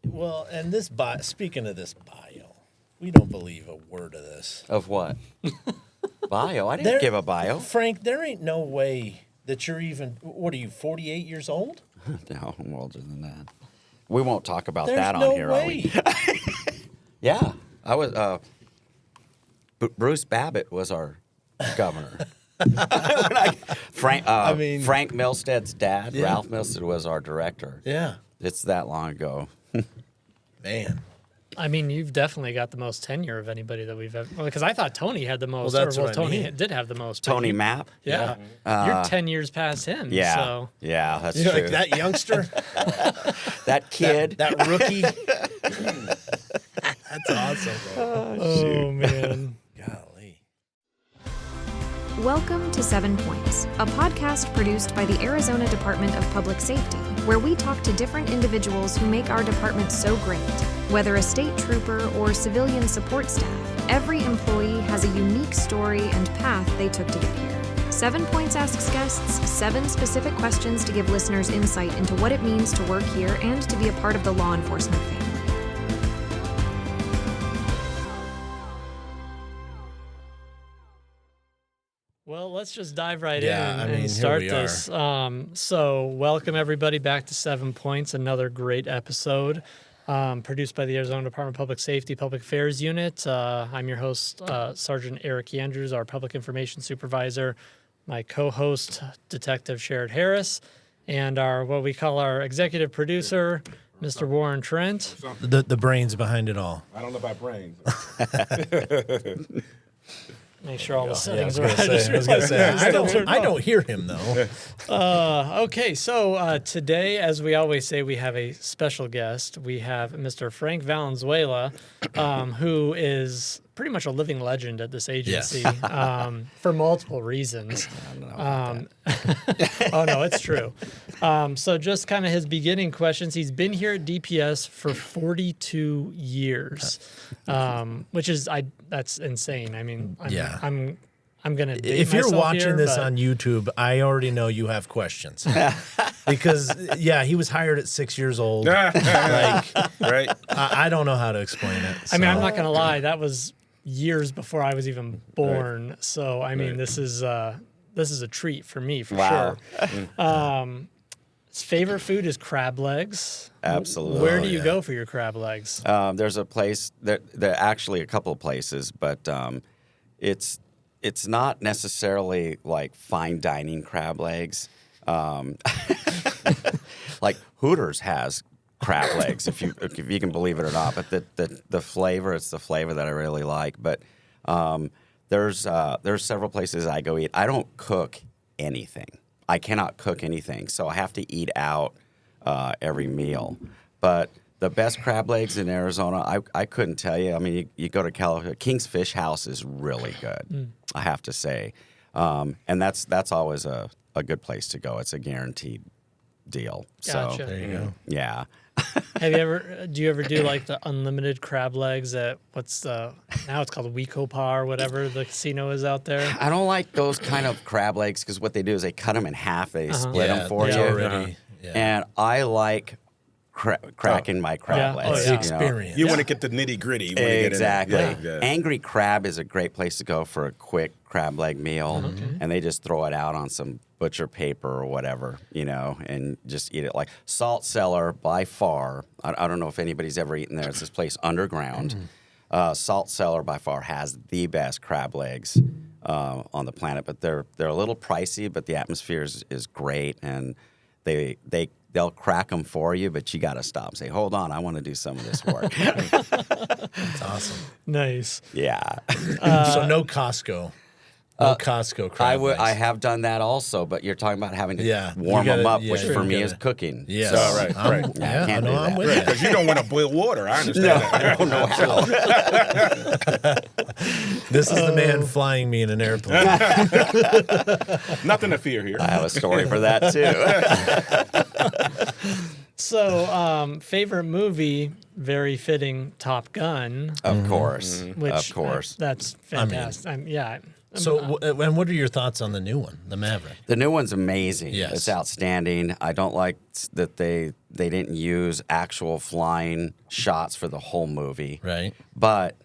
Well, and this speaking of this bio, we don't believe a word of this. Of what? Bio? I didn't give a bio. Frank, there ain't no way that you're even, what are you, 48 years old? No, I'm older than that. We won't talk about There's that on no here, way. are we? Yeah. I was, Bruce Babbitt was our governor. Frank Milstead's dad, Yeah. Ralph Milstead, was our director. Yeah. It's that long ago. Man. I mean, you've definitely got the most tenure of anybody that we've ever. Because I thought Tony had the most. Well, that's what I Tony mean. did have the most. but Tony you- Mapp? Yeah. You're 10 years past him. Yeah. So. Yeah, that's You're true. like that youngster, that kid. that rookie. That's awesome, bro. Oh, man. Golly. Welcome to 7 Points, a podcast produced by the Arizona Department of Public Safety, where we talk to different individuals who make our department so great. Whether a state trooper or civilian support staff, every employee has a unique story and path they took to get here. 7 Points asks guests 7 specific questions to give listeners insight into what it means to work here and to be a part of the law enforcement family. Well, let's just dive right Yeah, in I mean, here and start we are. this. So, welcome everybody back to 7 Points, another great episode produced by the Arizona Department of Public Safety Public Affairs Unit. I'm your host, Sergeant Eric Andrews, our Public Information Supervisor, my co-host, Detective Sherrod Harris, and our what we call our executive producer, Mr. Warren Trent. The brains behind it all. I don't know about brains. Make sure all the Yeah, I settings was are gonna right. say, I don't hear him though. Okay, so today, as we always say, we have a special guest. We have Mr. Frank Valenzuela, who is pretty much a living legend at this agency for multiple reasons. Oh, no, it's true. So just kind of his beginning questions. He's been here at DPS for 42 years, which is that's insane. I mean, I'm gonna date If you're myself watching here, this but- on YouTube, I already know you have questions. Because he was hired at 6 years old. Like, Right? I don't know how to explain it. I mean, I'm so. not gonna lie, that was years before I was even born. So I mean, this is a treat for me for Wow. sure. His favorite food is crab legs. Absolutely. Where do you go for your crab legs? There's a place there are actually a couple of places, but it's not necessarily like fine dining crab legs. Like Hooters has crab legs, if you can believe it or not. But the flavor, it's the flavor that I really like. But there's several places I go eat. I don't cook anything. I cannot cook anything, so I have to eat out every meal. But the best crab legs in Arizona, I couldn't tell you. I mean, you go to California, King's Fish House is really good, I have to say. And that's always a good place to go. It's a guaranteed deal. Gotcha. So, There you go. yeah. Do you ever do like the unlimited crab legs at now it's called Wecopa or whatever the casino is out there? I don't like those kind of crab legs because what they do is they cut them in half. They split them for they you. already. Yeah. And I like cracking my crab Yeah. legs. Oh, It's yeah. the experience. You want to get the nitty gritty. Exactly. Yeah. Angry Crab is a great place to go for a quick crab leg meal, and they just throw it out on some butcher paper or whatever, and just eat it. Like Salt Cellar, by far, I don't know if anybody's ever eaten there. It's this place underground. Salt Cellar, by far, has the best crab legs on the planet, but they're a little pricey, but the atmosphere is great, and they'll crack them for you, but you got to stop and say, hold on, I want to do some of this work. That's awesome. Nice. Yeah. So no Costco. No Costco crab legs. I have done that also, but you're talking about having to warm you gotta- them up, yeah, which you for me gotta- is cooking. Yes. So, right. I'm, I yeah, I can't know. do I'm that. with that. Because you don't want to boil water. I understand No, that. I don't know how. This is the man flying me in an airplane. Nothing to fear here. I have a story for that too. So, favorite movie, very fitting, Top Gun. Of course. Which Of course. that's fantastic. So, and what are your thoughts on the new one, the Maverick? The new one's amazing. Yes. It's outstanding. I don't like that they they didn't use actual flying shots for the whole movie. Right. But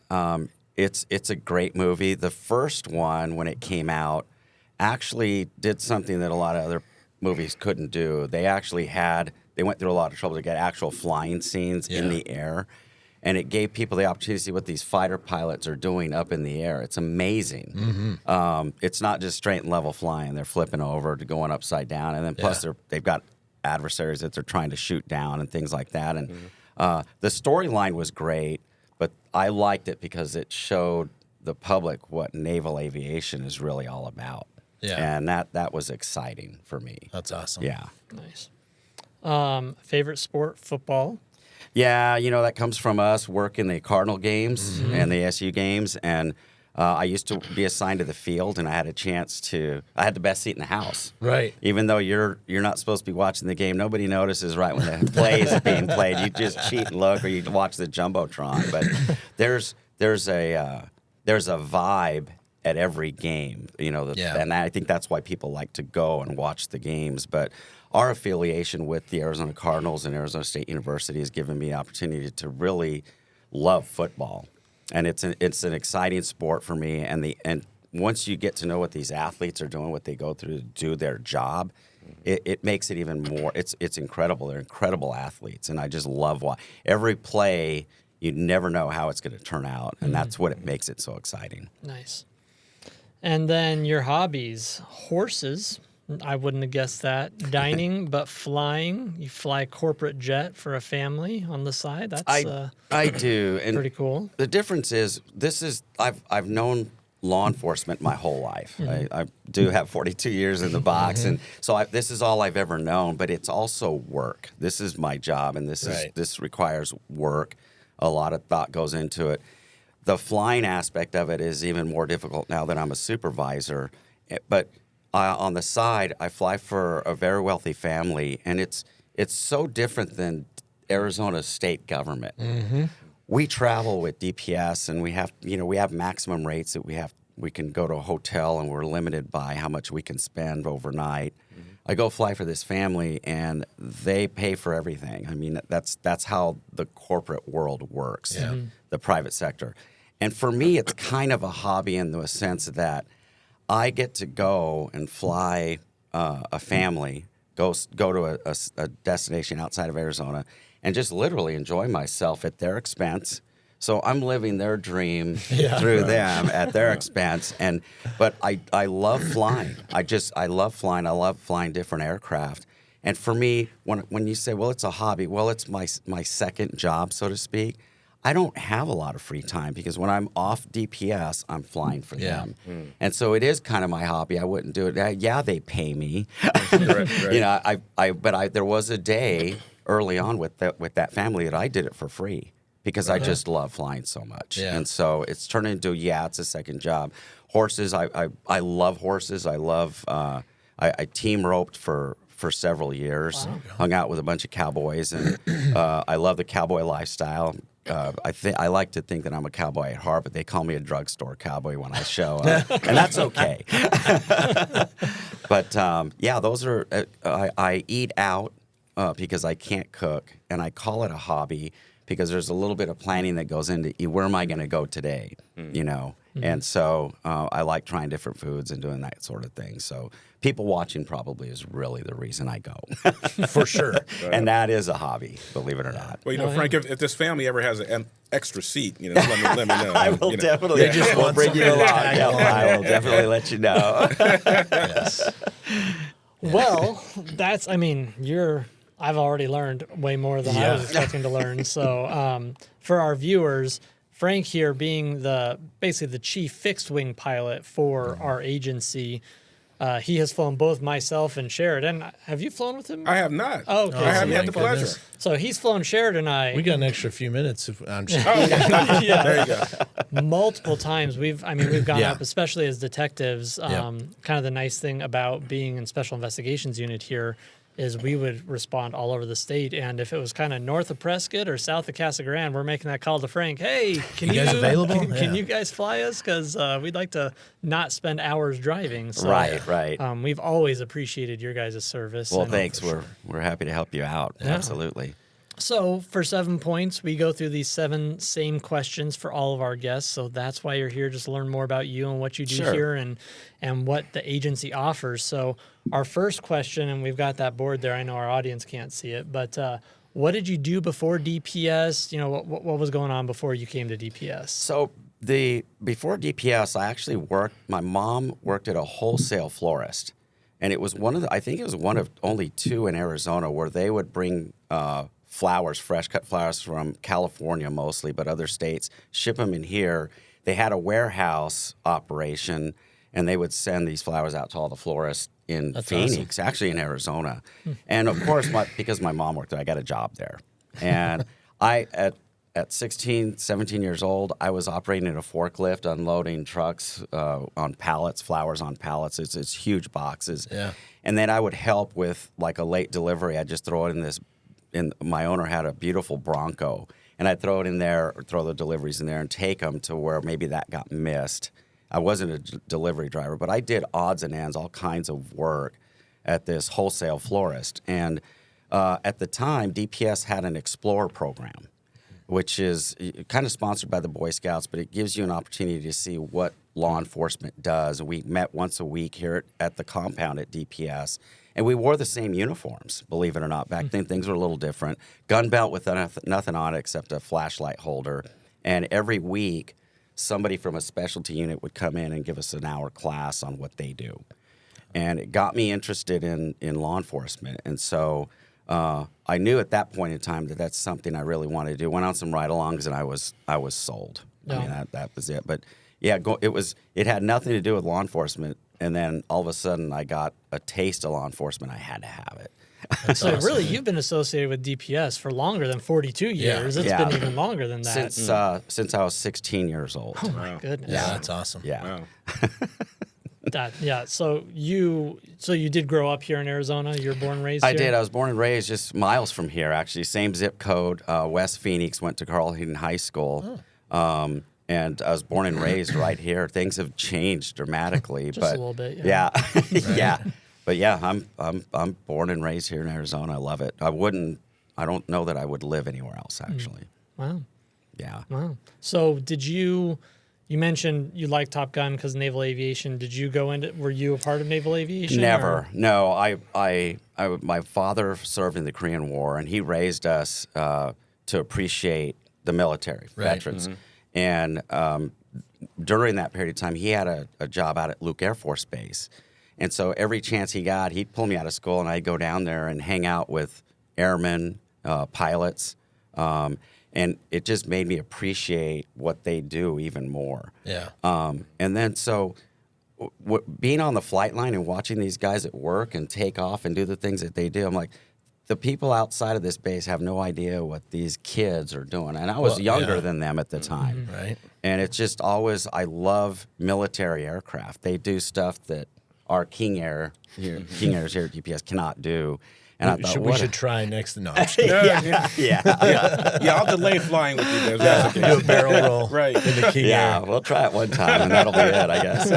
it's a great movie. The first one, when it came out, actually did something that a lot of other movies couldn't do. They went through a lot of trouble to get actual flying scenes in the air. And it gave people the opportunity to see what these fighter pilots are doing up in the air. It's amazing. It's not just straight and level flying. They're flipping over to going upside down. And then plus they've got adversaries that they're trying to shoot down and things like that. And the storyline was great, but I liked it because it showed the public what naval aviation is really all about. Yeah. And that was exciting for me. That's awesome. Yeah. Nice. Favorite sport, football. Yeah, that comes from us working the Cardinal games and the SU games. And I used to be assigned to the field, and I had the best seat in the house. Right. Even though you're not supposed to be watching the game, nobody notices right when the play is being played. You just cheat and look, or you watch the Jumbotron. But there's a vibe at every game, and I think that's why people like to go and watch the games. But our affiliation with the Arizona Cardinals and Arizona State University has given me the opportunity to really love football, and it's an exciting sport for me. And once you get to know what these athletes are doing, what they go through to do their job, it makes it even more. It's incredible. They're incredible athletes, and I just love every play. You never know how it's going to turn out, and that's what makes it so exciting. Nice. And then your hobbies, horses. I wouldn't have guessed that. Dining, but flying. You fly a corporate jet for a family on the side. That's I do. And pretty cool. The difference is I've known law enforcement my whole life. I do have 42 years in the box, and so this is all I've ever known. But it's also work. This is my job, and this requires work. A lot of thought goes into it. The flying aspect of it is even more difficult now that I'm a supervisor. But on the side, I fly for a very wealthy family, and it's so different than Arizona state government. We travel with DPS, and we have maximum rates that we can go to a hotel, and we're limited by how much we can spend overnight. I go fly for this family, and they pay for everything. I mean, that's how the corporate world works, the private sector. And for me, it's kind of a hobby in the sense that I get to go and fly a family, go to a destination outside of Arizona, and just literally enjoy myself at their expense. So I'm living their dream through them at their expense. But I love flying. I love flying. I love flying different aircraft. And for me, when you say, well, it's a hobby, well, it's my second job, so to speak. I don't have a lot of free time because when I'm off DPS, I'm flying for them. And so it is kind of my hobby. I wouldn't do it. Yeah, they pay me. Right. There was a day early on with that family that I did it for free because I just love flying so much. Yeah. And so it's turned into, it's a second job. Horses, I love horses. I love, I team roped for several years, hung out with a bunch of cowboys, and I love the cowboy lifestyle. I like to think that I'm a cowboy at heart, but they call me a drugstore cowboy when I show up, and that's okay. But those are. I eat out because I can't cook, and I call it a hobby because there's a little bit of planning that goes into where am I going to go today, And so I like trying different foods and doing that sort of thing. So people watching probably is really the reason I go. For sure. And that is a hobby, believe it or not. Well, Frank, if this family ever has an extra seat, let me know. I will definitely. They just we'll bring you along. I will Yeah. definitely let you know. Yes. Well, I've already learned way more than I was expecting to learn. So for our viewers, Frank here being basically the chief fixed wing pilot for our agency, he has flown both myself and Sheridan. Have you flown with him? I have not. Oh, okay. I haven't my had the pleasure. goodness. So he's flown Sheridan and I. We got an extra few minutes. I'm just There you go. Multiple times we've gone Yeah. up, especially as detectives. Kind of the nice thing about being in Special Investigations Unit here is we would respond all over the state. And if it was kind of north of Prescott or south of Casa Grande, we're making that call to Frank. Hey, can you guys available? Can you guys fly us? Because we'd like to not spend hours driving. So, Right. We've always appreciated your guys' service. Well, And- thanks. We're happy to help you out. Absolutely. So for 7 points, we go through these 7 same questions for all of our guests. So that's why you're here, just to learn more about you and what you do Sure. here and what the agency offers. So our first question, and we've got that board there. I know our audience can't see it, but what did you do before DPS? You know, what was going on before you came to DPS? So before DPS, I actually worked. My mom worked at a wholesale florist, and it was I think it was one of only 2 in Arizona where they would bring flowers, fresh cut flowers from California mostly, but other states, ship them in here. They had a warehouse operation, and they would send these flowers out to all the florists in Phoenix, actually in Arizona. And of course, because my mom worked there, I got a job there. And at 16, 17 years old, I was operating a forklift, unloading trucks on pallets, flowers on pallets. It's huge boxes. Yeah. And then I would help with like a late delivery. I'd just throw it in this. And my owner had a beautiful Bronco, and I'd throw it in there, or throw the deliveries in there, and take them to where maybe that got missed. I wasn't a delivery driver, but I did odds and ends, all kinds of work at this wholesale florist. And at the time, DPS had an Explorer program, which is kind of sponsored by the Boy Scouts, but it gives you an opportunity to see what law enforcement does. We met once a week here at the compound at DPS, and we wore the same uniforms, believe it or not. Back then, things were a little different. Gun belt with nothing on it except a flashlight holder. And every week, somebody from a specialty unit would come in and give us an hour class on what they do. And it got me interested in law enforcement. And so I knew at that point in time that that's something I really wanted to do. Went on some ride-alongs, and I was sold. Yeah. I mean, that was it. But yeah, it had nothing to do with law enforcement. And then all of a sudden, I got a taste of law enforcement. I had to have it. So really, you've been associated with DPS for longer than 42 years. It's Yeah. been even longer than that. Since I was 16 years old. Oh my goodness. Yeah, that's awesome. Yeah. Wow. So you did grow up here in Arizona. You're born and raised I here? did. I was born and raised just miles from here, actually. Same zip code, West Phoenix. Went to Carl Hayden High School. And I was born and raised right here. Things have changed dramatically. Just but a little bit, yeah. Yeah. But yeah, I'm born and raised here in Arizona. I love it. I don't know that I would live anywhere else, actually. Wow. Yeah. Wow. So did you mentioned you like Top Gun because Naval Aviation. Did you go into, were you a part of Naval Aviation? Never. or- No. My father served in the Korean War, and he raised us to appreciate the military, veterans. And during that period of time, he had a job out at Luke Air Force Base. And so every chance he got, he'd pull me out of school, and I'd go down there and hang out with airmen, pilots. And it just made me appreciate what they do even more. Yeah. And then so being on the flight line and watching these guys at work and take off and do the things that they do, I'm like, the people outside of this base have no idea what these kids are doing. And I was younger than them at the time. Right. And it's just always, I love military aircraft. They do stuff that our King Airs here at DPS cannot do. And I thought, We should try next to no. I'm just kidding. I'll delay flying with you guys. That's okay. Do a barrel roll Right. in the King Yeah, Air. we'll try it one time, and that'll be it, I guess.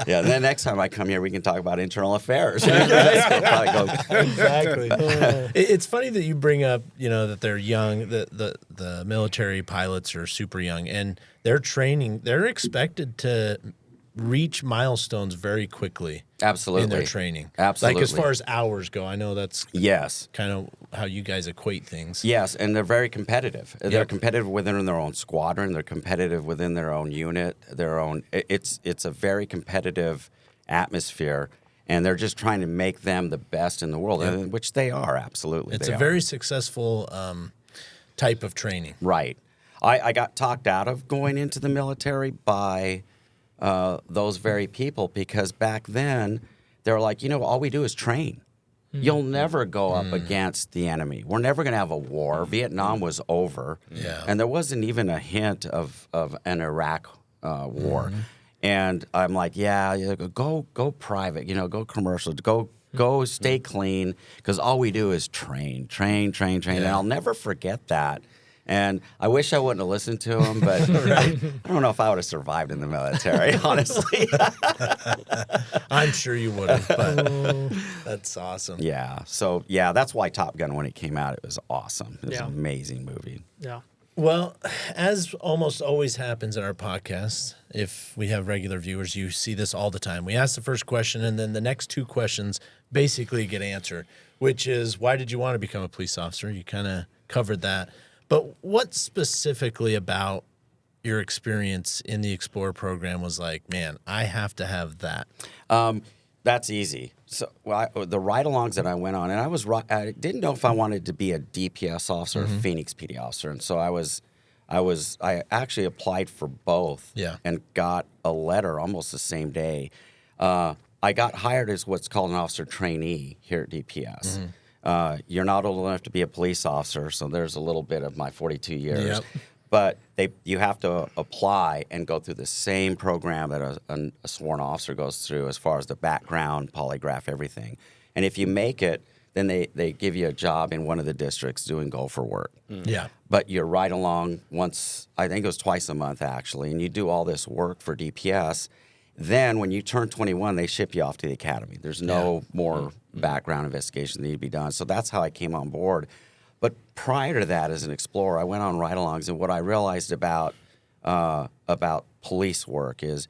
Yeah, and then next time I come here, we can talk about internal affairs. Probably go, Exactly. It's funny that you bring up, that they're young. The military pilots are super young, and they're training. They're expected to reach milestones very quickly. Absolutely. In their training. Absolutely. Like as far as hours go, I know that's yes. kind of how you guys equate things. Yes, and they're very competitive. They're Yep. competitive within their own squadron. They're competitive within their own unit. It's a very competitive atmosphere, and they're just trying to make them the best in the world, which they are, absolutely. It's they a are. very successful type of training. Right. I got talked out of going into the military by those very people because back then they were like, all we do is train. You'll never go up against the enemy. We're never going to have a war. Vietnam was over. Yeah. And there wasn't even a hint of an Iraq war. And I'm like, go private, go commercial, go Go stay clean, because all we do is train. And I'll never forget that. And I wish I wouldn't have listened to him, but I don't know if I would have survived in the military, honestly. I'm sure you would have, but that's awesome. Yeah. So, yeah, that's why Top Gun, when it came out, it was awesome. It was Yeah. an amazing movie. Yeah. Well, as almost always happens in our podcast, if we have regular viewers, you see this all the time. We ask the first question, and then the next two questions basically get answered, which is, why did you want to become a police officer? You kind of covered that. But what specifically about your experience in the Explorer program was like, man, I have to have that? That's easy. So the ride-alongs that I went on, and I didn't know if I wanted to be a DPS officer or a Phoenix PD officer, and so I actually applied for both, and got a letter almost the same day. I got hired as what's called an officer trainee here at DPS. You're not old enough to be a police officer, so there's a little bit of my 42 years. Yep. But you have to apply and go through the same program that a sworn officer goes through as far as the background, polygraph, everything. And if you make it, then they give you a job in one of the districts doing gopher work. Yeah. But you're right along once, I think it was twice a month actually, and you do all this work for DPS. Then when you turn 21, they ship you off to the academy. There's no more background investigation that need to be done. So that's how I came on board. But prior to that, as an explorer, I went on ride-alongs, and what I realized about police work is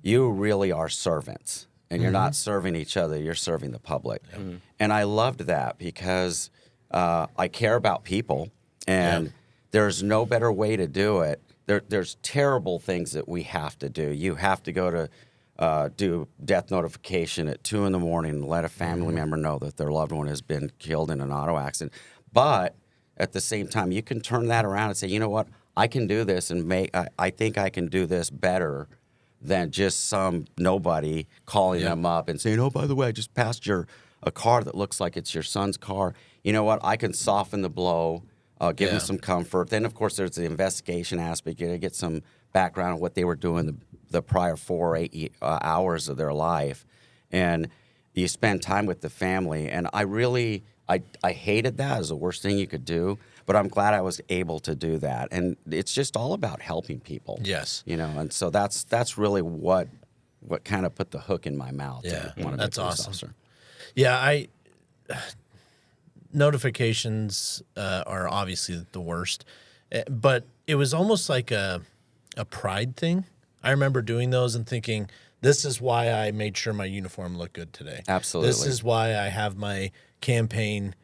you really are servants, and you're not serving each other, you're serving the public. And I loved that because I care about people, and there's no better way to do it. There's terrible things that we have to do. You have to go to do death notification at 2 a.m. and let a family member know that their loved one has been killed in an auto accident. But at the same time, you can turn that around and say, you know what, I can do this, and I think I can do this better than just some nobody calling them up and saying, oh, by the way, I just passed a car that looks like it's your son's car. You know what, I can soften the blow, give them some comfort. Then, of course, there's the investigation aspect. You get some background on what they were doing the prior 4 or 8 hours of their life. And you spend time with the family. And I hated that. It was the worst thing you could do. But I'm glad I was able to do that. And it's just all about helping people. Yes. You know, and so that's really what kind of put the hook in my mouth. Yeah, to want to that's be a police awesome. officer. Yeah, notifications are obviously the worst, but it was almost like a pride thing. I remember doing those and thinking, this is why I made sure my uniform looked good today. Absolutely. This is why I have my campaign,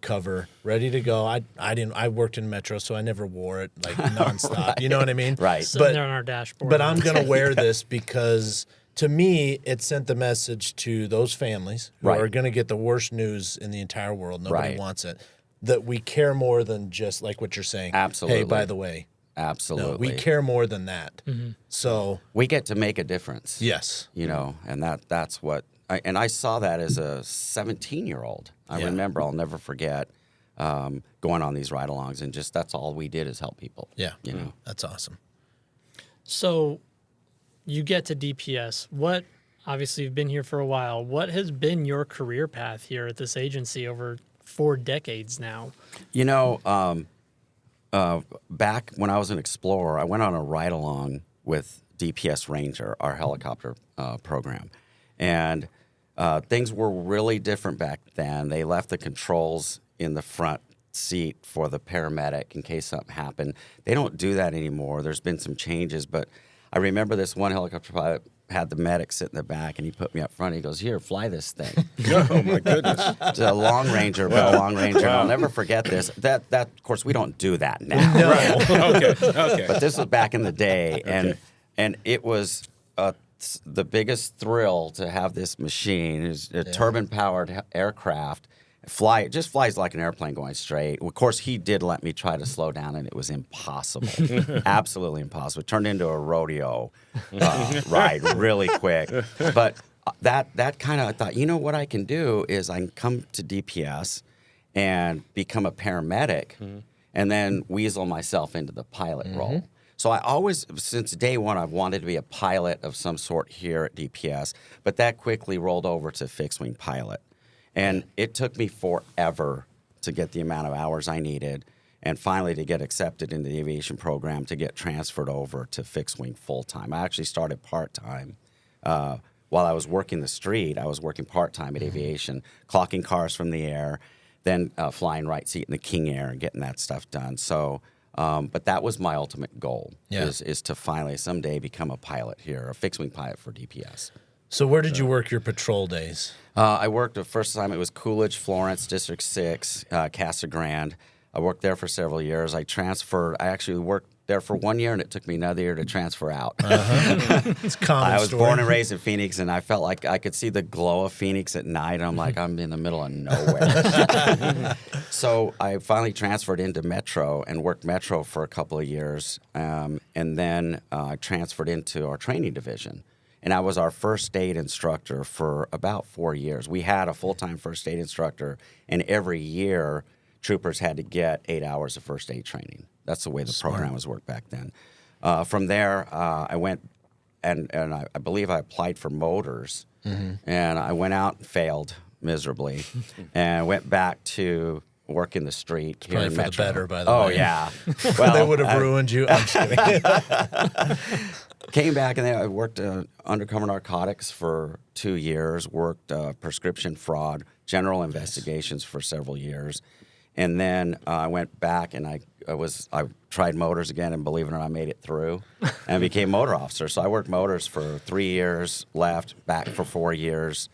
cover ready to go. I worked in Metro, so I never wore it like nonstop. Right. You know what I mean? Right. Sitting there on our dashboard. But I'm going to wear this because to me, it sent the message to those families who are going to get the worst news in the entire world. Nobody wants it. That we care more than just like what you're saying. Absolutely. Hey, by the way. Absolutely. No, we care more than that. So we get to make a difference. yes. And that's what I saw that as a 17-year-old. I remember, I'll never forget going on these ride-alongs, and just that's all we did is help people. Yeah. That's awesome. So you get to DPS. Obviously you've been here for a while. What has been your career path here at this agency over 4 decades now? Back when I was an explorer, I went on a ride-along with DPS Ranger, our helicopter program. And things were really different back then. They left the controls in the front seat for the paramedic in case something happened. They don't do that anymore. There's been some changes, but I remember this one helicopter pilot had the medic sit in the back, and he put me up front. He goes, "Here, fly this thing." Oh my goodness! It's a long ranger, but a long ranger. And I'll never forget this. That of course we don't do that now. No. Okay. But this was back in the day, and it was the biggest thrill to have this machine. It's a turbine-powered aircraft. It just flies like an airplane going straight. Of course, he did let me try to slow down, and it was impossible. Absolutely impossible. It turned into a rodeo ride really quick. But that kind of, I thought, you know what I can do is I can come to DPS and become a paramedic and then weasel myself into the pilot role. So I always, since day one, I've wanted to be a pilot of some sort here at DPS, but that quickly rolled over to fixed-wing pilot. And it took me forever to get the amount of hours I needed, and finally to get accepted into the aviation program to get transferred over to fixed wing full time. I actually started part time. While I was working the street, I was working part time at aviation, clocking cars from the air, then flying right seat in the King Air and getting that stuff done. So, but that was my ultimate goal, is to finally someday become a pilot here, a fixed wing pilot for DPS. So where did you work your patrol days? I worked the first time it was Coolidge, Florence, District 6, Casa Grande. I worked there for several years. I actually worked there for 1 year, and it took me another year to transfer out. It's a common I was story. born and raised in Phoenix, and I felt like I could see the glow of Phoenix at night. And I'm like, I'm in the middle of nowhere. So I finally transferred into Metro and worked Metro for a couple of years, and then I transferred into our training division. And I was our first aid instructor for about 4 years. We had a full-time first aid instructor, and every year troopers had to get 8 hours of first aid training. That's the way the program was worked back then. From there, I went and I believe I applied for motors, and I went out and failed miserably, and went back to work in the street here Probably in for Metro. The better, by the way. Oh yeah, well They would have ruined you. I'm just kidding. Came back and then I worked undercover narcotics for 2 years, worked prescription fraud, general investigations for several years. And then I went back and I tried motors again, and believe it or not, I made it through and became motor officer. So I worked motors for 3 years, left, back for 4 years,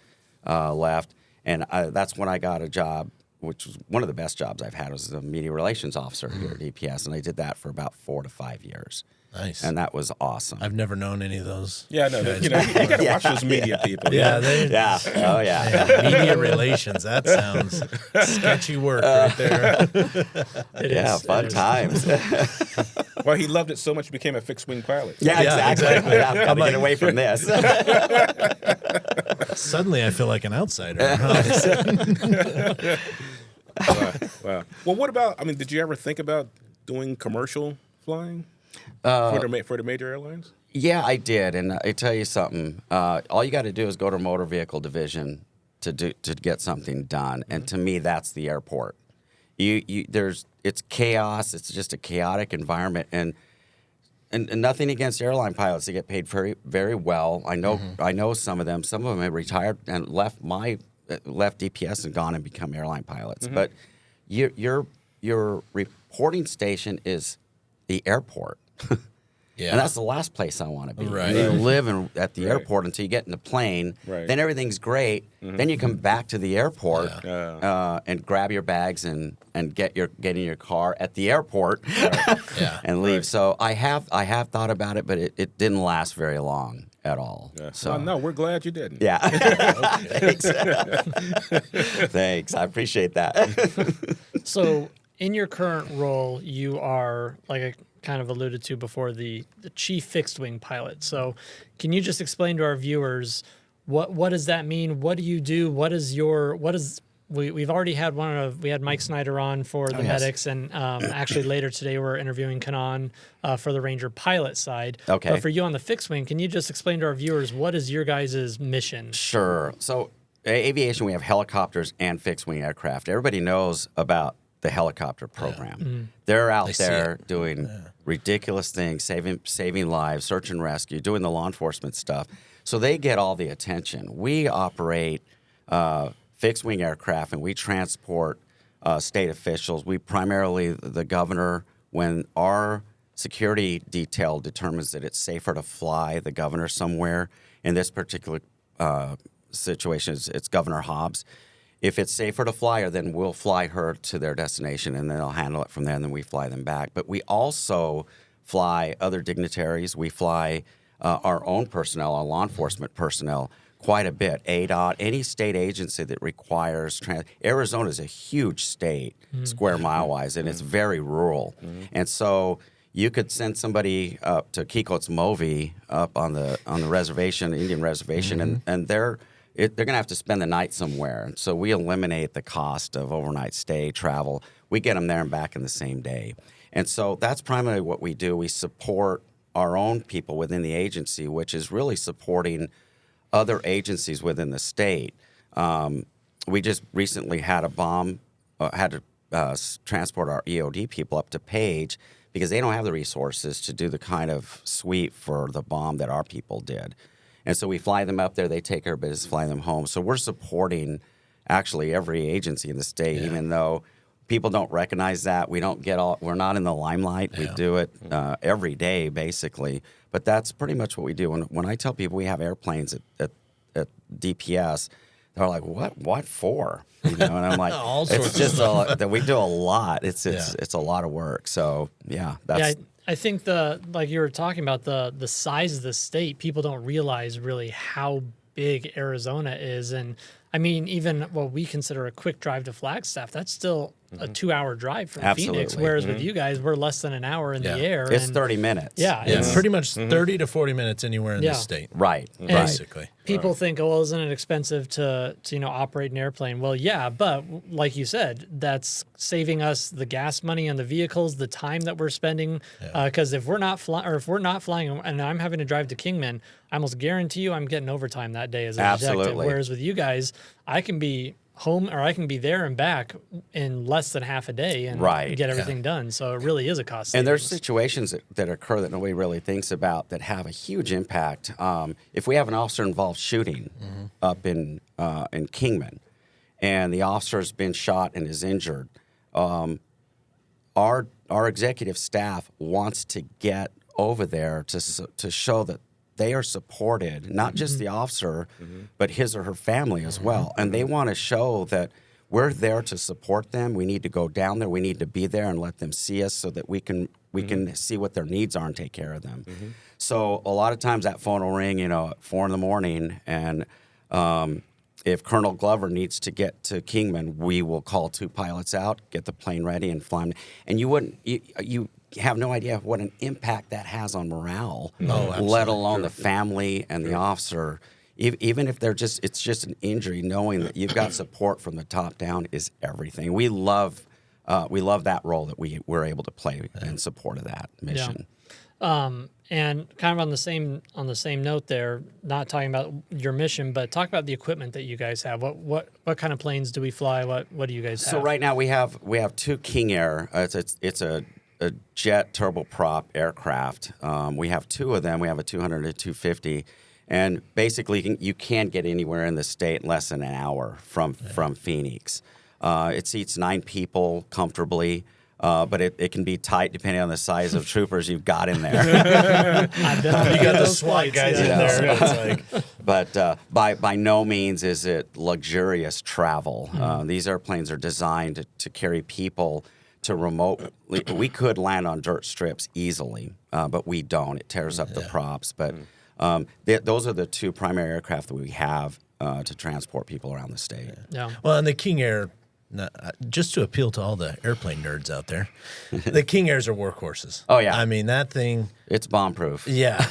left. And that's when I got a job, which was one of the best jobs I've had, was the media relations officer here at DPS. And I did that for about 4 to 5 years. Nice. And that was awesome. I've never known any of those. Yeah, no, you got to watch those media people. Yeah, Yeah. Oh, yeah. Media relations. That sounds sketchy work right there. Fun times. Well, he loved it so much he became a fixed wing pilot. Yeah, exactly. Yeah, I've got to like- get away from this. Suddenly, I feel like an outsider. Wow. Well, what about? I mean, did you ever think about doing commercial flying for the major airlines? Yeah, I did, and I tell you something. All you got to do is go to motor vehicle division to get something done, and to me, that's the airport. It's chaos. It's just a chaotic environment, and nothing against airline pilots. They get paid very, very well. I know some of them. Some of them have retired and left DPS and gone and become airline pilots. But your reporting station is the airport. Yeah. And that's the last place I want to be. Right. You live at the airport until you get in the plane. Right. Then everything's great. Then you come back to the airport and grab your bags and get in your car at the airport and leave. So I have thought about it, but it didn't last very long at all. Yeah. So Well, no, we're glad you didn't. yeah. Thanks. Thanks. I appreciate that. So, in your current role, you are, like I kind of alluded to before, the chief fixed wing pilot. So, can you just explain to our viewers what does that mean? What do you do? We've already had we had Mike Snyder on for the medics, and actually later today we're interviewing Kanan for the Ranger pilot side. Okay. But for you on the fixed wing, can you just explain to our viewers what is your guys' mission? Sure. So, aviation, we have helicopters and fixed wing aircraft. Everybody knows about the helicopter program. They're out there doing ridiculous things, saving lives, search and rescue, doing the law enforcement stuff. So they get all the attention. We operate fixed wing aircraft, and we transport state officials. We primarily, the governor, when our security detail determines that it's safer to fly the governor somewhere, in this particular situation, it's Governor Hobbs. If it's safer to fly her, then we'll fly her to their destination, and then they'll handle it from there, and then we fly them back. But we also fly other dignitaries. We fly our own personnel, our law enforcement personnel, quite a bit. ADOT, any state agency that requires Arizona is a huge state, square mile-wise, and it's very rural. And so you could send somebody up to Kiko's Movi up on the reservation, the Indian reservation, and they're going to have to spend the night somewhere. And so we eliminate the cost of overnight stay, travel. We get them there and back in the same day. And so that's primarily what we do. We support our own people within the agency, which is really supporting other agencies within the state. we just recently had a bomb, had to transport our EOD people up to Page because they don't have the resources to do the kind of sweep for the bomb that our people did. And so we fly them up there, they take care of business, fly them home. So we're supporting actually every agency in the state, even though people don't recognize that. We're not in the limelight. We do it every day, basically. But that's pretty much what we do. When I tell people we have airplanes at DPS, they're like, "What for?" And I'm like, "It's just that we do a lot. It's a lot of work." So that's. Yeah, I think like you were talking about the size of the state, people don't realize really how big Arizona is, and I mean, even what we consider a quick drive to Flagstaff, that's still a 2-hour drive from Phoenix. Whereas with you guys, we're less than an hour in the air. It's 30 minutes. Yeah, it's pretty much 30 to 40 minutes anywhere in the state. Right. Basically. People think, oh, well, isn't it expensive to operate an airplane? Well, yeah, but like you said, that's saving us the gas money on the vehicles, the time that we're spending. Because if we're not flying, and I'm having to drive to Kingman, I almost guarantee you I'm getting overtime that day as a detective. Whereas with you guys, I can be home or I can be there and back in less than half a day and get everything done. So it really is a cost savings. And there's situations that occur that nobody really thinks about that have a huge impact. If we have an officer involved shooting up in Kingman and the officer's been shot and is injured, our executive staff wants to get over there to show that they are supported, not just the officer, but his or her family as well. And they want to show that we're there to support them. We need to go down there. We need to be there and let them see us so that we can see what their needs are and take care of them. So a lot of times that phone will ring, at 4 a.m, and if Colonel Glover needs to get to Kingman, we will call 2 pilots out, get the plane ready, and fly them. And you have no idea what an impact that has on morale, let alone the family and the officer. Even if it's just an injury, knowing that you've got support from the top down is everything. We love that role that we're able to play in support of that mission. And kind of on the same note there, not talking about your mission, but talk about the equipment that you guys have. What kind of planes do we fly? What do you guys have? So right now we have 2 King Air. It's a jet turboprop aircraft. We have 2 of them. We have a 200 and a 250. And basically, you can't get anywhere in the state in less than an hour from Phoenix. It seats 9 people comfortably, but it can be tight depending on the size of troopers you've got in there. You got the SWAT guys in there. But by no means is it luxurious travel. These airplanes are designed to carry people to remote. We could land on dirt strips easily, but we don't. It tears up the props. But those are the 2 primary aircraft that we have to transport people around the state. Yeah. Well, and the King Air, just to appeal to all the airplane nerds out there, the King Airs are workhorses. Oh, yeah. I mean, that thing. It's bomb-proof. Yeah.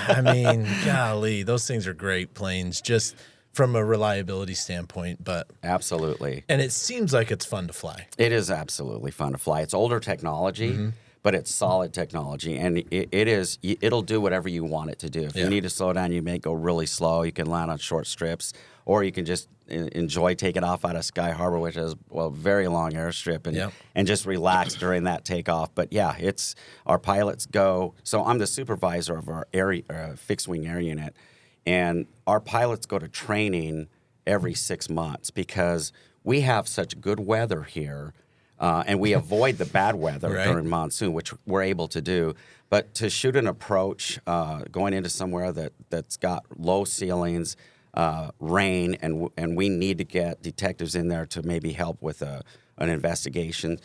I mean, golly, those things are great planes, just from a reliability standpoint. But absolutely. And it seems like it's fun to fly. It is absolutely fun to fly. It's older technology, but it's solid technology. And it'll do whatever you want it to do. If you need to slow down, you may go really slow. You can land on short strips, or you can just enjoy taking off out of Sky Harbor, which is a very long airstrip, and just relax during that takeoff. But it's our pilots go. So I'm the supervisor of our fixed wing air unit, and our pilots go to training every 6 months because we have such good weather here, and we avoid the bad weather during monsoon, which we're able to do. But to shoot an approach going into somewhere that's got low ceilings, rain, and we need to get detectives in there to maybe help with an investigation.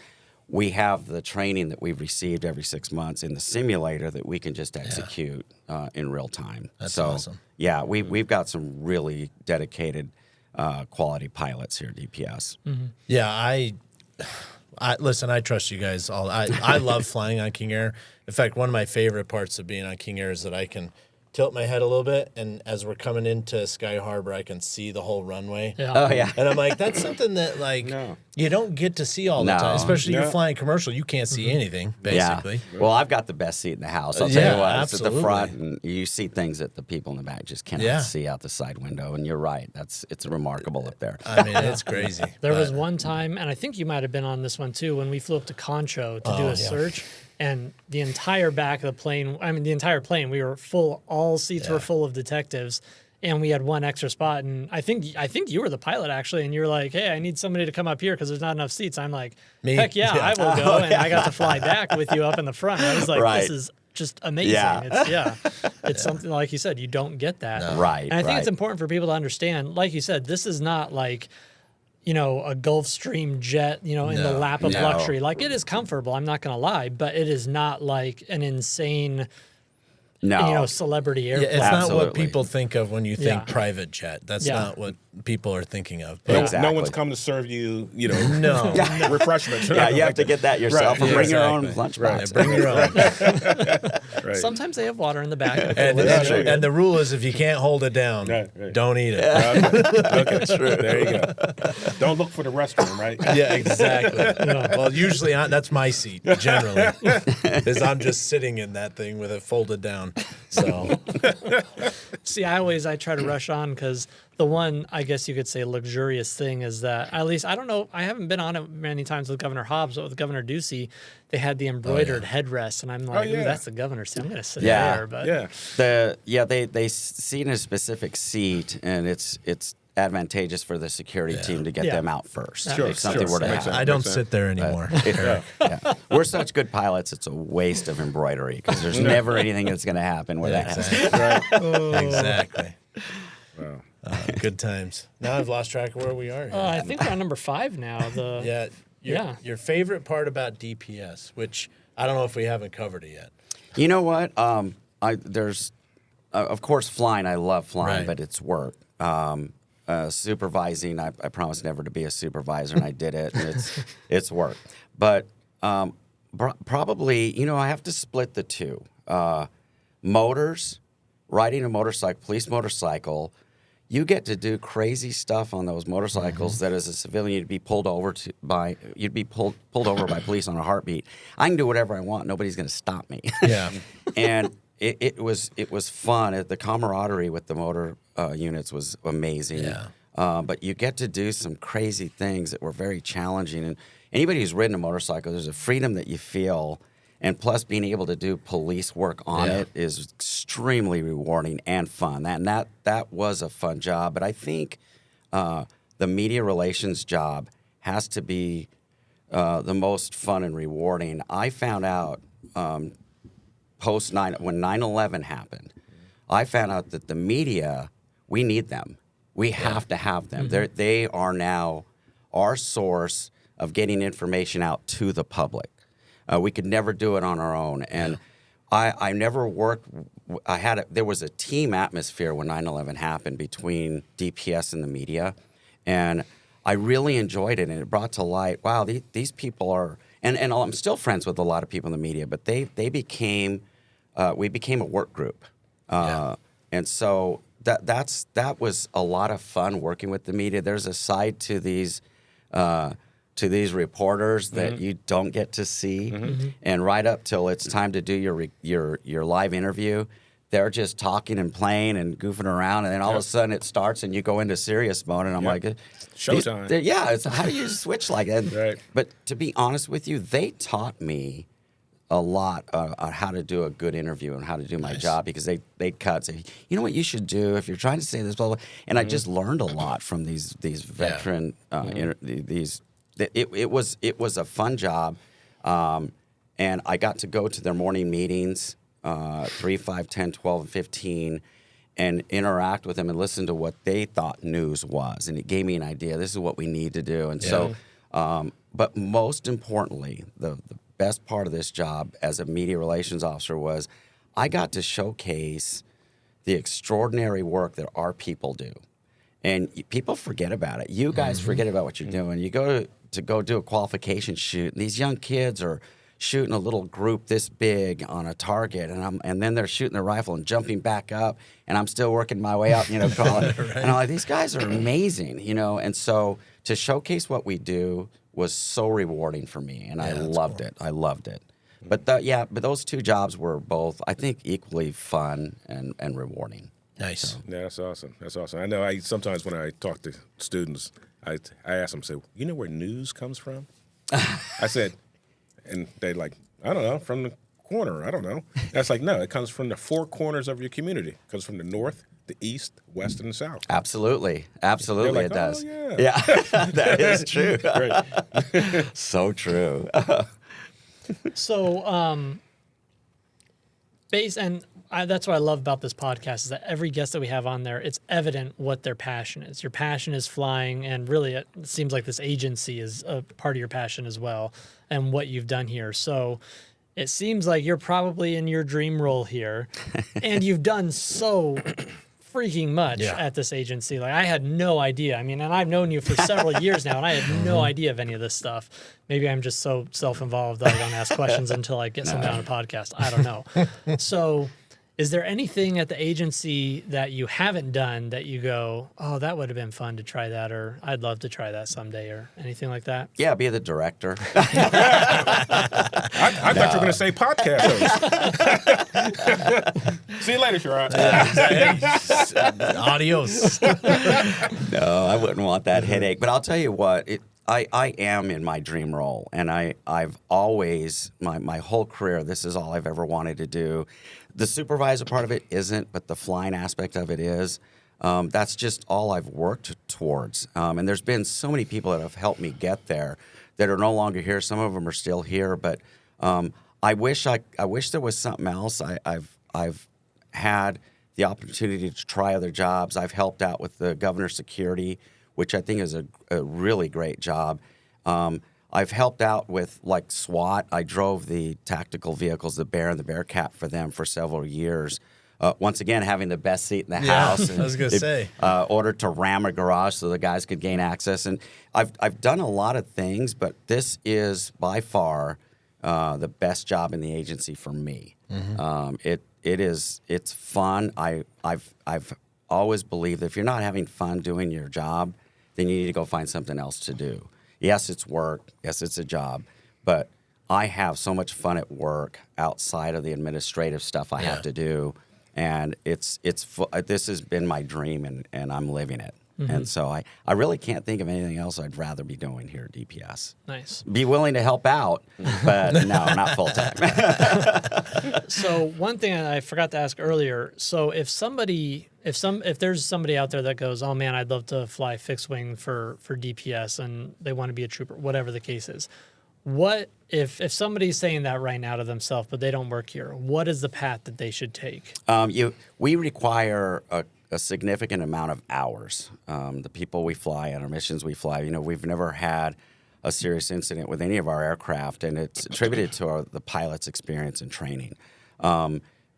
We have the training that we've received every 6 months in the simulator that we can just execute in real time. That's awesome. Yeah, we've got some really dedicated, quality pilots here at DPS. Yeah, I listen. I trust you guys all. I love flying on King Air. In fact, one of my favorite parts of being on King Air is that I can tilt my head a little bit, and as we're coming into Sky Harbor, I can see the whole runway. Yeah. Oh yeah. And I'm like, that's something that you don't get to see all the No. time, especially No. you're flying commercial. You can't see anything basically. Yeah. Well, I've got the best seat in the house. I'll tell Yeah, you what. It's at the absolutely. front, and you see things that the people in the back just cannot Yeah. see out the side window. And you're right. It's remarkable up there. I mean, it's crazy. There was But- one time, and I think you might have been on this one too, when we flew up to Concho to do a search, and the entire back of the plane, the entire plane, we were full, all seats were full of detectives, and we had one extra spot. And I think you were the pilot actually, and you were like, "Hey, I need somebody to come up here because there's not enough seats." I'm like, Me? "Heck yeah, Yeah. I will go," and I got to fly back with you up in the front. I was like, Right. "This is just amazing." Yeah. It's something like you said, you don't get that. Right, And I think right. it's important for people to understand, like you said, this is not like, a Gulfstream jet, in the No. lap of No. luxury. Like, it is comfortable, I'm not going to lie, but it is not like an insane, No. celebrity Yeah, airplane. it's not what Absolutely. people think of when you think Yeah. private jet. That's Yeah. not what people are thinking of. No, Exactly. no one's come to serve you, No. refreshments. Yeah, you have to get that yourself, Right. or bring your own Exactly. lunchbox. Yeah, bring your own. Right. Sometimes they have water in the back. And the rule is if you can't hold it down, Right. don't eat it. Okay, true. There you go. Don't look for the restroom, right? Yeah, exactly. Well, usually that's my seat, generally, is I'm just sitting in that thing with it folded down. So, See, I try to rush on because the one, I guess you could say, luxurious thing is that, at least, I don't know, I haven't been on it many times with Governor Hobbs, but with Governor Ducey, they had the embroidered headrest, and I'm like, yeah. ooh, that's the governor's seat. I'm going to sit Yeah. there. But Yeah. They seat in a specific seat, and it's advantageous for the security team to get Yeah. them out first. Sure, If something sure. were to Makes happen. sense. I don't Makes sense. sit there anymore. Yeah. We're such good pilots, it's a waste of embroidery because there's never anything that's going to happen where that happens. Exactly. Exactly. Wow. Good times. Now I've lost track of where we are. Here. I think we're on number 5 now. Your favorite part about DPS, which I don't know if we haven't covered it yet. You know what? There's, of course, flying. I love flying, Right. but it's work. Supervising, I promised never to be a supervisor, and I did it. And it's work. But probably, I have to split the two. Motors, riding a motorcycle, police motorcycle, you get to do crazy stuff on those motorcycles that as a civilian you'd be pulled over by police on a heartbeat. I can do whatever I want. Nobody's going to stop me. Yeah. And it was fun. The camaraderie with the motor units was amazing. Yeah. But you get to do some crazy things that were very challenging. And anybody who's ridden a motorcycle, there's a freedom that you feel. And plus, being able to do police work on it is extremely rewarding and fun. That was a fun job. But I think the media relations job has to be the most fun and rewarding. I found out when 9/11 happened, I found out that the media, we need them. We have to have them. They are now our source of getting information out to the public. We could never do it on our own. And I never worked. There was a team atmosphere when 9/11 happened between DPS and the media, and I really enjoyed it. And it brought to light, wow, these people are. And I'm still friends with a lot of people in the media, but they became. We became a work group, and so that was a lot of fun working with the media. There's a side to these. To these reporters that you don't get to see, and right up till it's time to do your live interview, they're just talking and playing and goofing around, and then all of a sudden it starts and you go into serious mode, and I'm like, Showtime. It's how do you switch like that? Right. But to be honest with you, they taught me a lot on how to do a good interview and how to do my job, because they'd cut and say, you know what you should do if you're trying to say this, blah, blah. And I just learned a lot from these veteran It was a fun job, and I got to go to their morning meetings, 3, 5, 10, 12, and 15, and interact with them and listen to what they thought news was. And it gave me an idea. This is what we need to do. And so, but most importantly, the best part of this job as a media relations officer was I got to showcase the extraordinary work that our people do. And people forget about it. You guys forget about what you're doing. You go to go do a qualification shoot, and these young kids are shooting a little group this big on a target, and then they're shooting the rifle and jumping back up, and I'm still working my way up, crawling. Right. And I'm like, these guys are amazing, and so to showcase what we do was so rewarding for me, and I loved it. I loved it. But those two jobs were both, I think, equally fun and rewarding. Nice. So. Yeah, that's awesome. That's awesome. I know. Sometimes when I talk to students, I ask them, say, you know where news comes from? I said, and they like, I don't know, from the corner. I don't know. That's like, no, it comes from the four corners of your community. It comes from the north, the east, west, and the south. Absolutely, like, it does. Oh, yeah, that is true. Right. So true. So, that's what I love about this podcast is that every guest that we have on there, it's evident what their passion is. Your passion is flying, and really it seems like this agency is a part of your passion as well and what you've done here. So it seems like you're probably in your dream role here, and you've done so freaking much at this agency. Like, I had no idea. I mean, and I've known you for several years now, and I had no idea of any of this stuff. Maybe I'm just so self-involved that I don't ask questions until I get something on a podcast. I don't know. So is there anything at the agency that you haven't done that you go, oh, that would have been fun to try that, or I'd love to try that someday, or anything like that? Yeah, be the director. I thought you were going to say podcast host. See you later, Sherrod. Adios. No, I wouldn't want that headache. But I'll tell you what, I am in my dream role, and I've always, my whole career, this is all I've ever wanted to do. The supervisor part of it isn't, but the flying aspect of it is. That's just all I've worked towards. And there's been so many people that have helped me get there that are no longer here. Some of them are still here, but I wish there was something else. I've had the opportunity to try other jobs. I've helped out with the governor's security, which I think is a really great job. I've helped out with like SWAT. I drove the tactical vehicles, the Bear and the Bearcat, for them for several years. Once again, having the best seat in the house. And I was going to say. Ordered to ram a garage so the guys could gain access. And I've done a lot of things, but this is by far the best job in the agency for me. Mm-hmm. It's fun. I've always believed that if you're not having fun doing your job, then you need to go find something else to do. Yes, it's work. Yes, it's a job. But I have so much fun at work outside of the administrative stuff I have to do. And this has been my dream, and I'm living it. Mm-hmm. And so I really can't think of anything else I'd rather be doing here at DPS. Nice. Be willing to help out, but no, not full time. So one thing I forgot to ask earlier. So if there's somebody out there that goes, oh man, I'd love to fly fixed wing for DPS, and they want to be a trooper, whatever the case is. What if somebody's saying that right now to themselves, but they don't work here? What is the path that they should take? We require a significant amount of hours. The people we fly and our missions we fly, we've never had a serious incident with any of our aircraft, and it's attributed to the pilot's experience and training.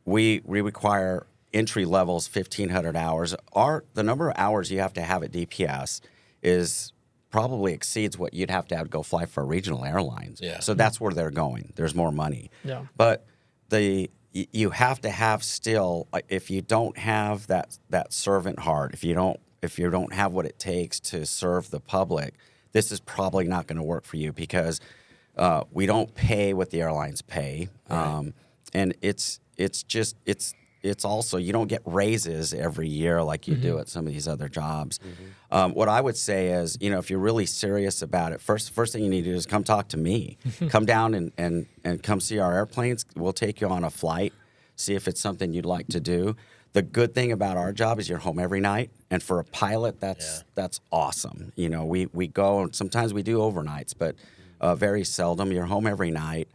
We require entry levels 1,500 hours. The number of hours you have to have at DPS is probably exceeds what you'd have to go fly for regional airlines. Yeah. So that's where they're going. There's more money. Yeah. But you have to have still, if you don't have that servant heart, if you don't have what it takes to serve the public, this is probably not going to work for you, because we don't pay what the airlines pay. Right. And it's also, you don't get raises every year like you do at some of these other jobs. Mm-hmm. What I would say is, if you're really serious about it, first thing you need to do is come talk to me. Come down and come see our airplanes. We'll take you on a flight, see if it's something you'd like to do. The good thing about our job is you're home every night, and for a pilot, that's awesome. We go, and sometimes we do overnights, but very seldom. You're home every night.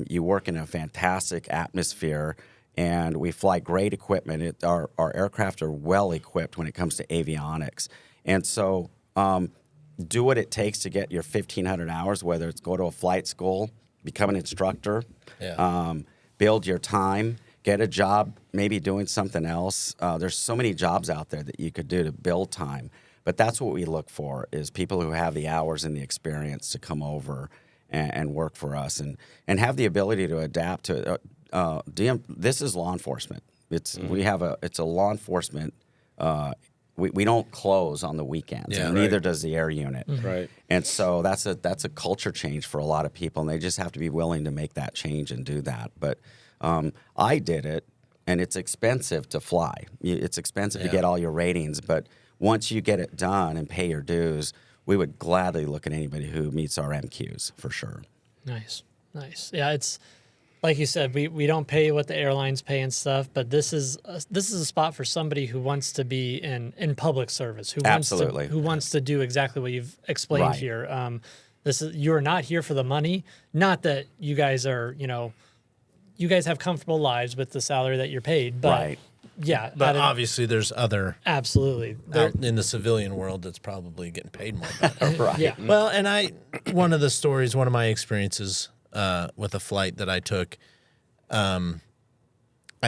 You work in a fantastic atmosphere, and we fly great equipment. Our aircraft are well equipped when it comes to avionics. And so do what it takes to get your 1,500 hours, whether it's go to a flight school, become an instructor, build your time, get a job, maybe doing something else. There's so many jobs out there that you could do to build time. But that's what we look for, is people who have the hours and the experience to come over and work for us and have the ability to adapt to this is law enforcement. It's a law enforcement. We don't close on the weekends, and neither does the air unit. Right. And so that's a culture change for a lot of people, and they just have to be willing to make that change and do that. But I did it, and it's expensive to fly. It's expensive to get all your ratings, but once you get it done and pay your dues, we would gladly look at anybody who meets our MQs for sure. Nice. Yeah, it's like you said, we don't pay what the airlines pay and stuff, but this is a spot for somebody who wants to be in public service, who wants to do exactly what you've explained here. You're not here for the money. Not that you guys are, you guys have comfortable lives with the salary that you're paid, but yeah. But obviously there's other absolutely out in the civilian world that's probably getting paid more. Right. Yeah. Well, and one of my experiences with a flight that I took, I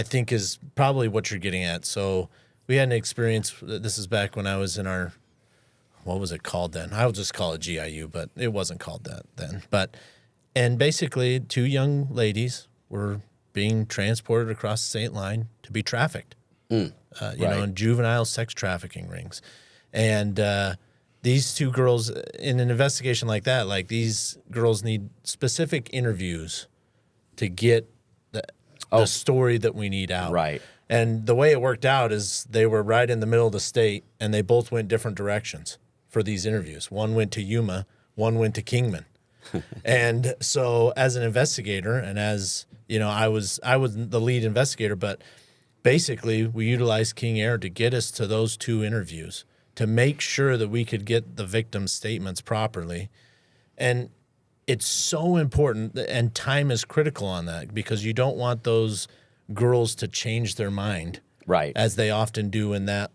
think is probably what you're getting at. So we had an experience. This is back when I was in what was it called then? I'll just call it GIU, but it wasn't called that then. And basically 2 young ladies were being transported across the state line to be trafficked, in juvenile sex trafficking rings. And these 2 girls, in an investigation like that, like these girls need specific interviews to get the story that we need out. Right. And the way it worked out is they were right in the middle of the state, and they both went different directions for these interviews. One went to Yuma, one went to Kingman. And so as an investigator, and as I was the lead investigator, but basically we utilized King Air to get us to those 2 interviews to make sure that we could get the victim's statements properly. And it's so important, and time is critical on that, because you don't want those girls to change their mind, right, as they often do in that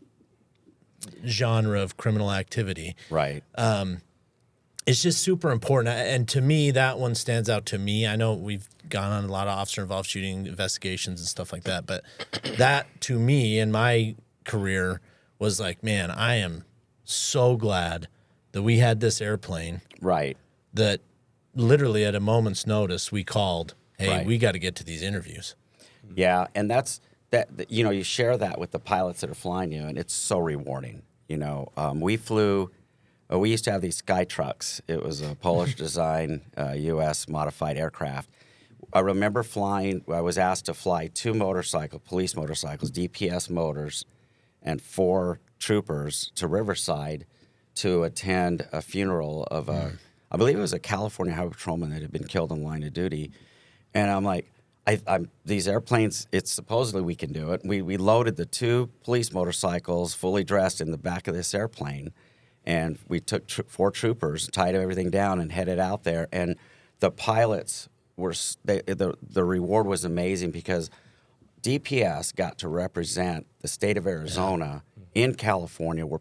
genre of criminal activity. Right. It's just super important. And to me, that one stands out to me. I know we've gone on a lot of officer-involved shooting investigations and stuff like that, but that, to me, in my career, was like, man, I am so glad that we had this airplane. Right. That literally at a moment's notice, we called, hey, we got to get to these interviews. Yeah, and you share that with the pilots that are flying you, and it's so rewarding. We used to have these sky trucks. It was a Polish design, U.S. modified aircraft. I remember flying. I was asked to fly 2 police motorcycles, DPS motors, and 4 troopers to Riverside to attend a funeral of I believe it was a California Highway Patrolman that had been killed in line of duty. And I'm like, these airplanes, it's supposedly we can do it. We loaded the 2 police motorcycles fully dressed in the back of this airplane. And we took 4 troopers, tied everything down, and headed out there. And the pilots the reward was amazing, because DPS got to represent the state of Arizona in California, where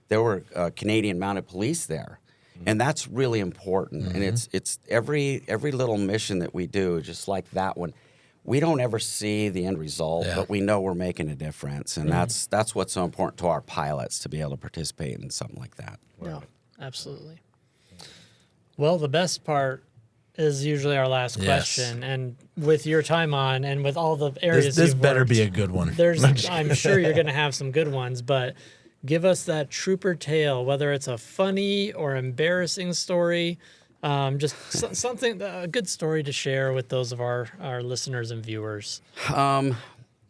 there were Canadian Mounted Police there, and that's really important. And it's every little mission that we do, just like that one. We don't ever see the end result, but we know we're making a difference, and that's what's so important to our pilots, to be able to participate in something like that. Wow. Yeah, absolutely. Well, the best part is usually our last question, and with your time on, and with all the areas this you've better worked, be a good one. I'm sure you're going to have some good ones, but give us that trooper tale, whether it's a funny or embarrassing story. Just something, a good story to share with those of our listeners and viewers.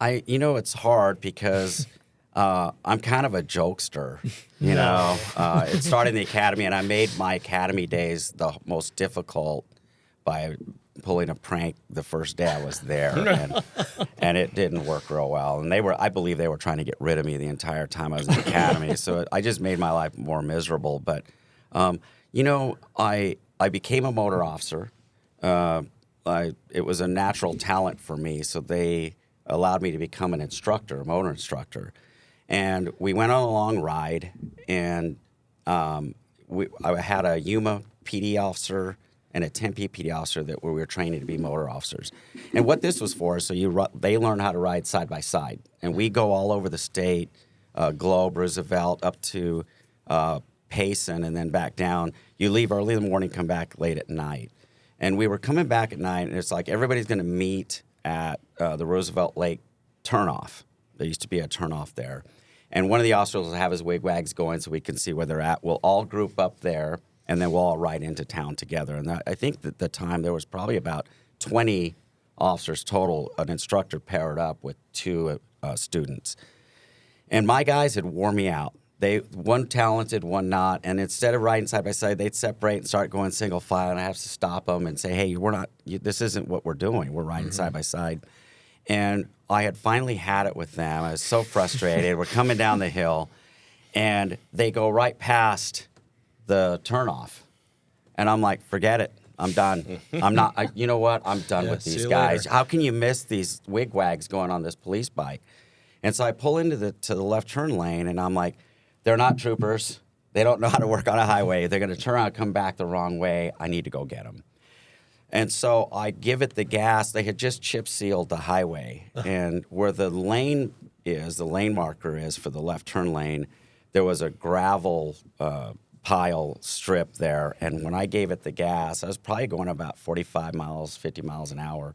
It's hard because I'm kind of a jokester. It started in the academy, and I made my academy days the most difficult by pulling a prank the first day I was there, and it didn't work real well. And I believe they were trying to get rid of me the entire time I was in the academy. So I just made my life more miserable. But I became a motor officer. It was a natural talent for me, so they allowed me to become an instructor, a motor instructor. And we went on a long ride, and I had a Yuma PD officer and a Tempe PD officer that we were training to be motor officers. And what this was for, so they learn how to ride side by side. And we go all over the state, Globe, Roosevelt, up to Payson and then back down. You leave early in the morning, come back late at night. And we were coming back at night, and it's like everybody's going to meet at the Roosevelt Lake turnoff. There used to be a turnoff there. And one of the officers will have his wigwags going so we can see where they're at. We'll all group up there, and then we'll all ride into town together. And I think that the time there was probably about 20 officers total, an instructor paired up with 2 students. And my guys had worn me out. One talented, one not. And instead of riding side by side, they'd separate and start going single file. And I have to stop them and say, hey, this isn't what we're doing. We're riding side by side. And I had finally had it with them. I was so frustrated. We're coming down the hill, and they go right past the turnoff. And I'm like, forget it. I'm done. I'm not. You know what? I'm done with these guys. How can you miss these wigwags going on this police bike? And so I pull into the left turn lane, and I'm like, they're not troopers. They don't know how to work on a highway. They're going to turn around and come back the wrong way. I need to go get them. And so I give it the gas. They had just chip sealed the highway. And where the lane marker is for the left turn lane, there was a gravel pile strip there. And when I gave it the gas, I was probably going about 45 miles, 50 miles an hour.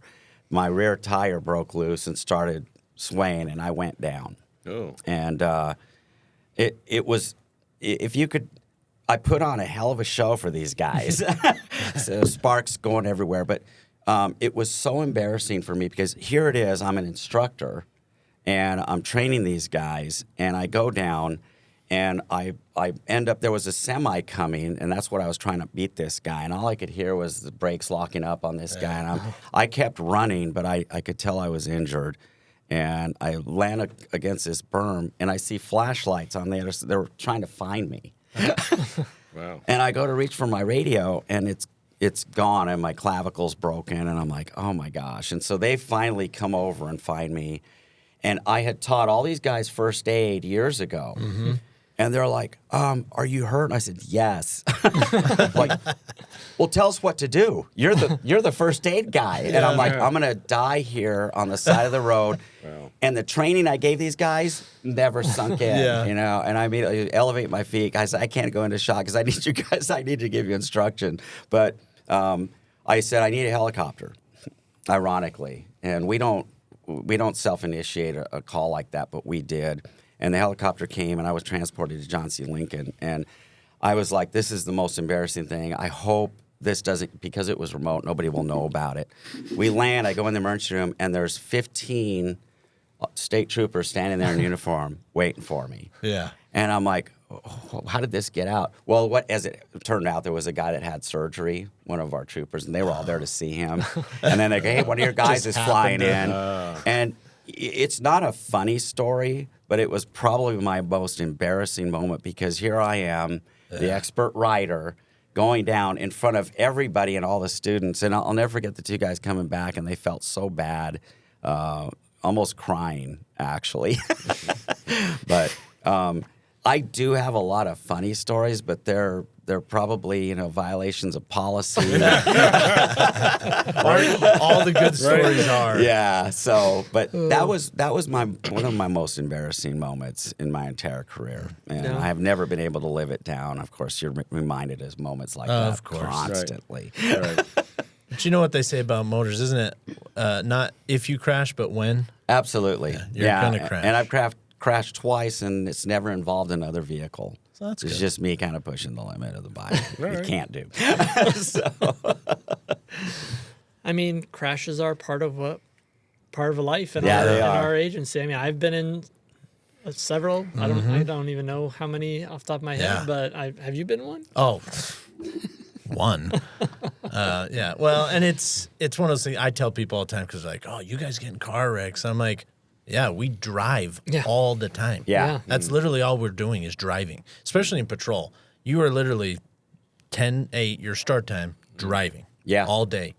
My rear tire broke loose and started swaying, and I went down. Oh. And it was, if you could, I put on a hell of a show for these guys. So sparks going everywhere. But it was so embarrassing for me because here it is, I'm an instructor, and I'm training these guys, and I go down, and I end up, there was a semi coming, and that's what I was trying to beat this guy. And all I could hear was the brakes locking up on this guy. And I kept running, but I could tell I was injured. And I land against this berm, and I see flashlights on the other side. They were trying to find me. Wow. And I go to reach for my radio, and it's gone, and my clavicle's broken. And I'm like, oh, my gosh. And so they finally come over and find me. And I had taught all these guys first aid years ago. Mm-hmm. And they're like, are you hurt? And I said, yes. Like, well, tell us what to do. You're the first aid guy. And I'm like, I'm going to die here on the side of the road. Wow. And the training I gave these guys never sunk in, you know. And I immediately elevate my feet. I said, I can't go into shock because I need you guys. I need to give you instruction. But I said, I need a helicopter, ironically. And we don't self-initiate a call like that, but we did. And the helicopter came, and I was transported to John C. Lincoln. And I was like, this is the most embarrassing thing. I hope this doesn't, because it was remote, nobody will know about it. We land, I go in the emergency room, and there's 15 state troopers standing there in uniform waiting for me. Yeah. And I'm like, oh, how did this get out? Well, as it turned out, there was a guy that had surgery, one of our troopers, and they were all there to see him. And then they go, hey, one of your guys is flying in. And it's not a funny story, but it was probably my most embarrassing moment because here I am, the expert rider, going down in front of everybody and all the students. And I'll never forget the 2 guys coming back, and they felt so bad, almost crying, actually. But I do have a lot of funny stories, but they're probably, violations of policy. All the good stories are. Yeah. So, but that was one of my most embarrassing moments in my entire career, and I have never been able to live it down. Of course, you're reminded of moments like that constantly. Right. But you know what they say about motors, isn't it? Not if you crash, but when. Absolutely. You're gonna crash. And I've crashed twice, and it's never involved another vehicle. So that's it's good. Just me kind of pushing the limit of the bike. You can't do. I mean, crashes are part of life in, they are. our agency. I mean, I've been in several. Mm-hmm. I don't even know how many off the top of my head, but have you been in one? Oh, one. Yeah. Well, and it's one of those things I tell people all the time because they're like, oh, you guys get in car wrecks. I'm like, yeah, we drive all the time. Yeah. That's literally all we're doing is driving, especially in patrol. You are literally 10-8, your start time, driving all day.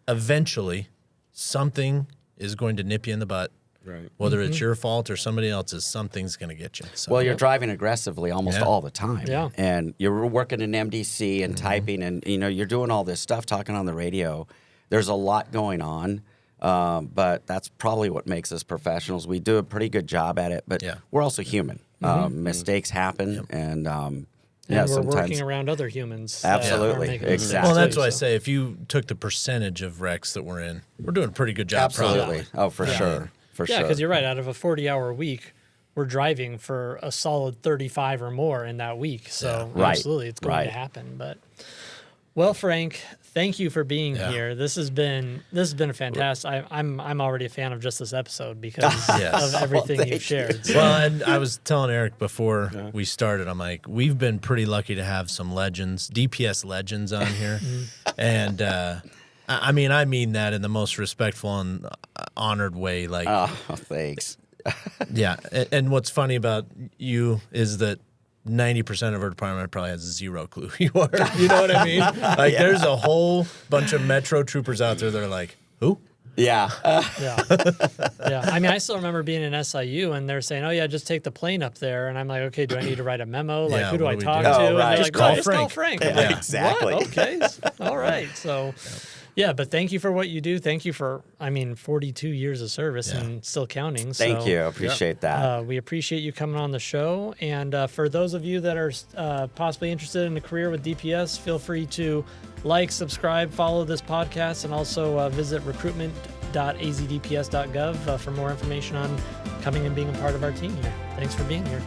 Eventually, something is going to nip you in the butt. Right. Whether it's your fault or somebody else's, something's going to get you. So, well, you're driving aggressively almost all the time. Yeah. And you're working in MDC and typing, and you're doing all this stuff, talking on the radio. There's a lot going on. But that's probably what makes us professionals. We do a pretty good job at it, but we're also human. Mistakes happen, and Yeah, And we're sometimes. working around other humans. that Absolutely. are making mistakes, Exactly. Well, that's too, why I so. say if you took the percentage of wrecks that we're in, we're doing a pretty good job. Absolutely. Probably. Oh, for sure. For Yeah, sure. because you're right. Out of a 40-hour week, we're driving for a solid 35 or more in that week. So Right. absolutely, it's going Right. to happen. But well, Frank, thank you for being here. This has been a fantastic. I'm already a fan of just this episode because Yes. of everything Thank you've shared. So, Well, and I was telling Eric before we started, I'm like, we've been pretty lucky to have some legends, DPS legends on here. And I mean that in the most respectful and honored way. Like, Oh, thanks. yeah. And what's funny about you is that 90% of our department probably has zero clue who you are. You know what I mean? Like, there's a whole bunch of Metro troopers out there that are like, who? Yeah. yeah. Yeah. I mean, I still remember being in SIU and they're saying, oh, yeah, just take the plane up there. And I'm like, okay, do I need to write a memo? Like, Yeah, who do what I do we talk do? to? Oh, And right. they're Just like, call no, just call Frank. Frank. I'm Yeah, like, exactly. What? Okay. All right. So, yeah, but thank you for what you do. Thank you for, 42 years of service and still counting. Thank So, you. I appreciate that. we appreciate you coming on the show. And for those of you that are possibly interested in a career with DPS, feel free to like, subscribe, follow this podcast, and also visit recruitment.azdps.gov for more information on coming and being a part of our team here. Thanks for being here.